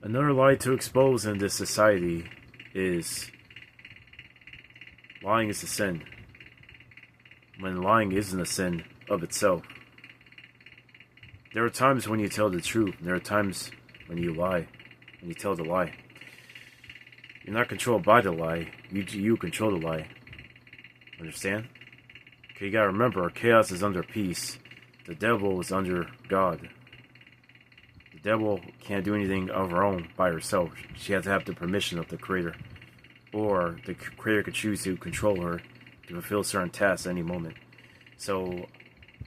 Another lie to expose in this society is lying is a sin, when lying isn't a sin of itself. There are times when you tell the truth, and there are times when you lie, when you tell the lie. You're not controlled by the lie, you control the lie. Understand? Okay, you gotta remember, chaos is under peace. The devil is under God. The devil can't do anything of her own by herself. She has to have the permission of the Creator. Or the Creator could choose to control her to fulfill certain tasks at any moment. So,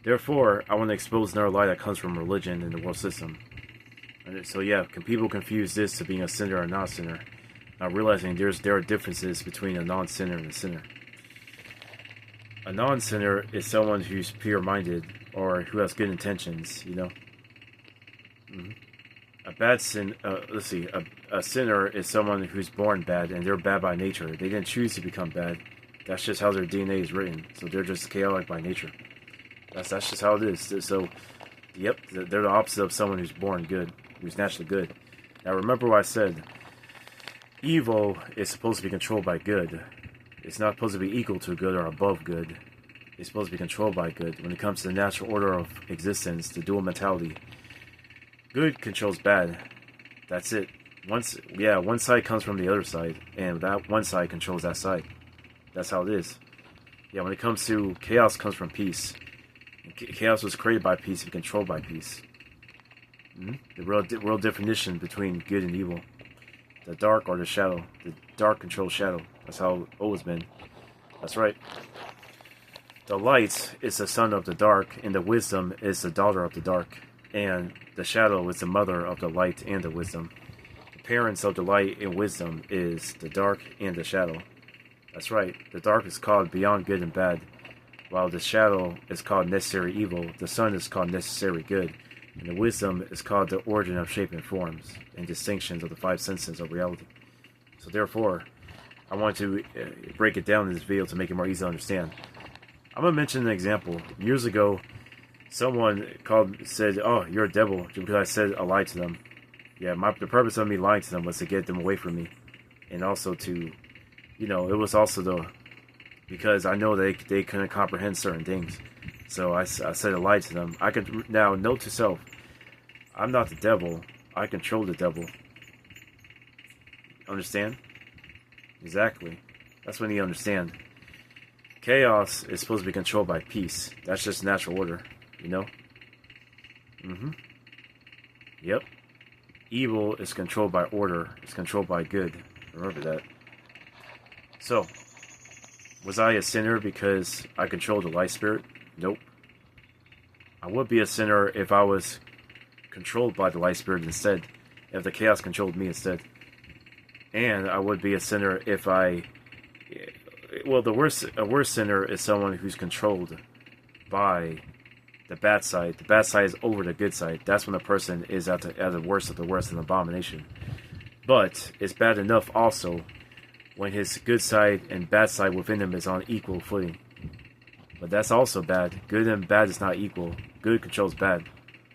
therefore, I want to expose another lie that comes from religion and the world system. So yeah, can people confuse this to being a sinner or a non-sinner? Not realizing there are differences between a non-sinner and a sinner. A non-sinner is someone who's pure-minded or who has good intentions, you know? A bad sin, a sinner is someone who's born bad and they're bad by nature. They didn't choose to become bad. That's just how their DNA is written. So they're just chaotic by nature. That's just how it is. So, yep, they're the opposite of someone who's born good, who's naturally good. Now remember what I said. Evil is supposed to be controlled by good. It's not supposed to be equal to good or above good. It's supposed to be controlled by good. When it comes to the natural order of existence, the dual mentality, good controls bad. That's it. One side comes from the other side, and that one side controls that side. That's how it is. Yeah, when it comes to chaos, comes from peace. Chaos was created by peace and controlled by peace. The real definition between good and evil. The dark or the shadow. The dark controls shadow. That's how it's always been. That's right. The light is the son of the dark, and the wisdom is the daughter of the dark. And the shadow is the mother of the light and the wisdom. The parents of the light and wisdom is the dark and the shadow. That's right. The dark is called beyond good and bad, while the shadow is called necessary evil. The sun is called necessary good, and the wisdom is called the origin of shape and forms and distinctions of the five senses of reality. So therefore, I want to break it down in this video to make it more easy to understand. I'm going to mention an example. Years ago, someone said, "Oh, you're a devil," because I said a lie to them. Yeah, the purpose of me lying to them was to get them away from me, and also to, it was also because I know they couldn't comprehend certain things. So I said a lie to them. I could now note to self, I'm not the devil. I control the devil. Understand? Exactly. That's when you understand. Chaos is supposed to be controlled by peace. That's just natural order, you know? Yep. Evil is controlled by order. It's controlled by good. Remember that. So, was I a sinner because I controlled the light spirit? Nope. I would be a sinner if I was controlled by the light spirit instead. If the chaos controlled me instead. And I would be a sinner if a worse sinner is someone who's controlled by the bad side. The bad side is over the good side. That's when a person is at the worst of the worst, an abomination. But it's bad enough also when his good side and bad side within him is on equal footing. But that's also bad. Good and bad is not equal. Good controls bad.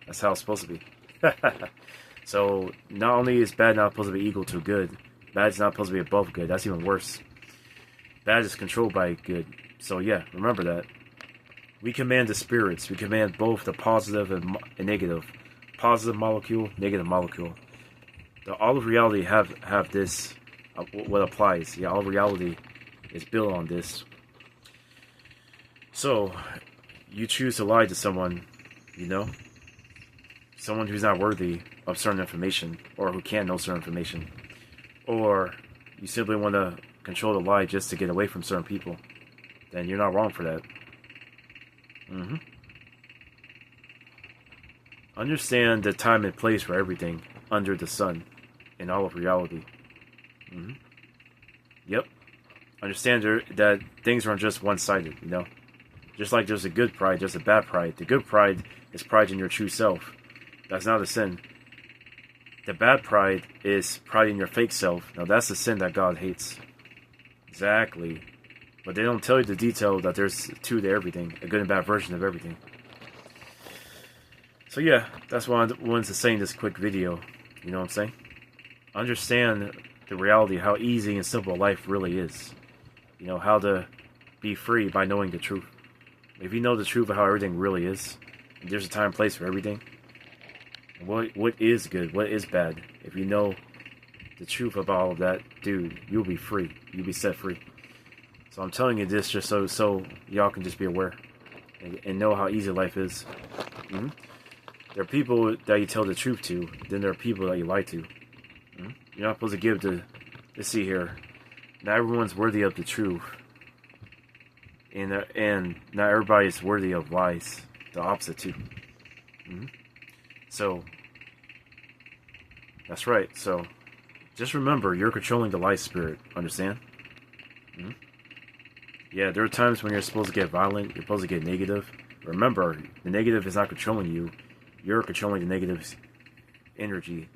That's how it's supposed to be. So not only is bad not supposed to be equal to good, bad is not supposed to be above good. That's even worse. Bad is controlled by good. So yeah, remember that. We command the spirits. We command both the positive and negative. Positive molecule, negative molecule. All of reality have this, what applies. Yeah, all of reality is built on this. So, you choose to lie to someone, someone who's not worthy of certain information, or who can't know certain information. Or you simply want to control the lie just to get away from certain people, then you're not wrong for that. Understand the time and place for everything under the sun in all of reality. Yep. Understand that things aren't just one-sided, Just like there's a good pride, there's a bad pride. The good pride is pride in your true self. That's not a sin. The bad pride is pride in your fake self. Now that's the sin that God hates. Exactly. But they don't tell you the detail that there's two to everything. A good and bad version of everything. So yeah, that's what I wanted to say in this quick video. You know what I'm saying? understand the reality, how easy and simple life really is. You know, how to be free by knowing the truth. If you know the truth of how everything really is, and there's a time and place for everything, and what is good, what is bad, if you know the truth about all of that, dude, you'll be free. You'll be set free. So I'm telling you this just so y'all can just be aware and know how easy life is. Mm-hmm. There are people that you tell the truth to, then there are people that you lie to. Mm-hmm. You're not supposed to give the. Let's see here. Not everyone's worthy of the truth, and not everybody is worthy of lies. The opposite too. Mm-hmm. So that's right. So just remember, you're controlling the light spirit. Understand? Mm-hmm. Yeah, there are times when you're supposed to get violent. You're supposed to get negative. Remember, the negative is not controlling you. You're controlling the negative energy.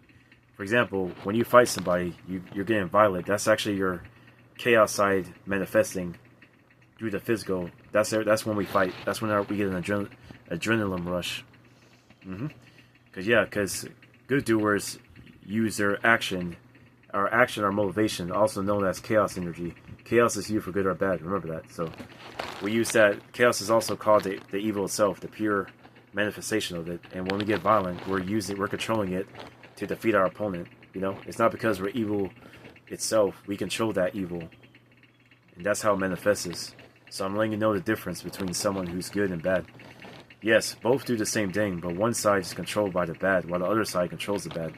For example, when you fight somebody, you're getting violent. That's actually your chaos side manifesting through the physical. That's when we fight. That's when we get an adrenaline rush. Because good doers use their action, our motivation, also known as chaos energy. Chaos is used for good or bad. Remember that. So we use that. Chaos is also called the evil itself, the pure manifestation of it. And when we get violent, we're controlling it to defeat our opponent. You know, it's not because we're evil itself. We control that evil, and that's how it manifests. So I'm letting you know the difference between someone who's good and bad. Yes, both do the same thing, but one side is controlled by the bad, while the other side controls the bad.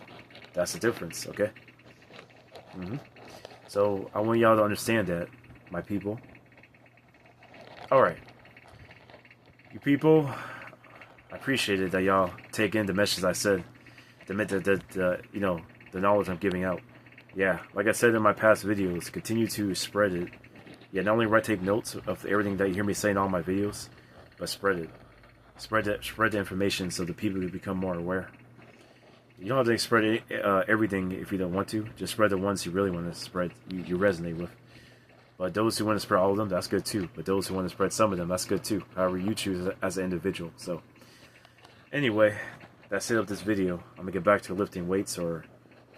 That's the difference, okay? So I want y'all to understand that, my people. Alright. You people, I appreciate it that y'all take in the message I said. The knowledge I'm giving out. Yeah, like I said in my past videos, continue to spread it. Yeah, not only take notes of everything that you hear me say in all my videos, but spread it. Spread the information so the people can become more aware. You don't have to spread everything if you don't want to. Just spread the ones you really want to spread, you resonate with. But those who want to spread all of them, that's good too. But those who want to spread some of them, that's good too. However you choose as an individual. So, anyway, that's it of this video. I'm going to get back to lifting weights or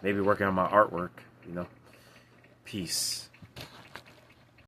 maybe working on my artwork, you know. Peace.